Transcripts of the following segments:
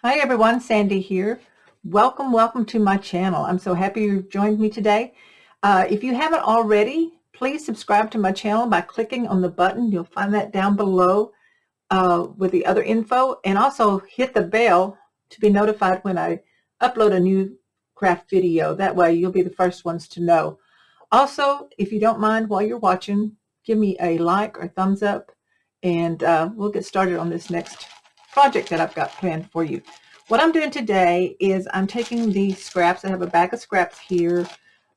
Hi everyone, Sandy here. Welcome to my channel. I'm so happy you joined me today. If you haven't already, please subscribe to my channel by clicking on the button. You'll find that down below with the other info, and also hit the bell to be notified when I upload a new craft video. That way you'll be the first ones to know. Also, if you don't mind, while you're watching, give me a like or thumbs up, and we'll get started on this next project that I've got planned for you. What I'm doing today is I'm taking these scraps. I have a bag of scraps here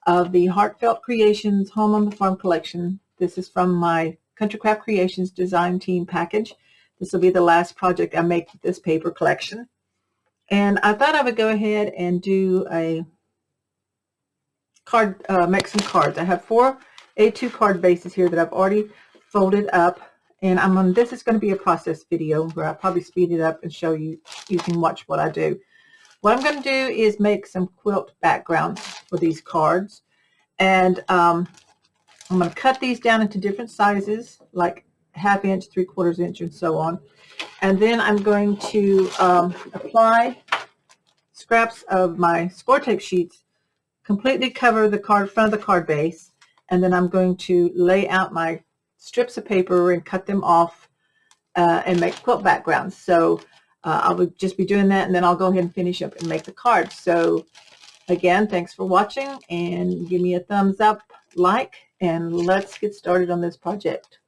of the Heartfelt Creations Home on the Farm collection. This is from my Country Craft Creations design team package. This will be the last project I make with this paper collection. And I thought I would go ahead and do a card, make some cards. I have 4 A2 card bases here that I've already folded up, and this is going to be a process video where I'll probably speed it up and show you. You can watch what I do. What I'm going to do is make some quilt backgrounds for these cards, and I'm going to cut these down into different sizes, like 1/2 inch, 3/4 inch, and so on. And then I'm going to apply scraps of my score tape sheets, completely cover the front of the card base, and then I'm going to lay out my strips of paper and cut them off and make quilt backgrounds. So I will just be doing that, and then I'll go ahead and finish up and make the cards. So again, thanks for watching, and give me a thumbs up, like, and let's get started on this project.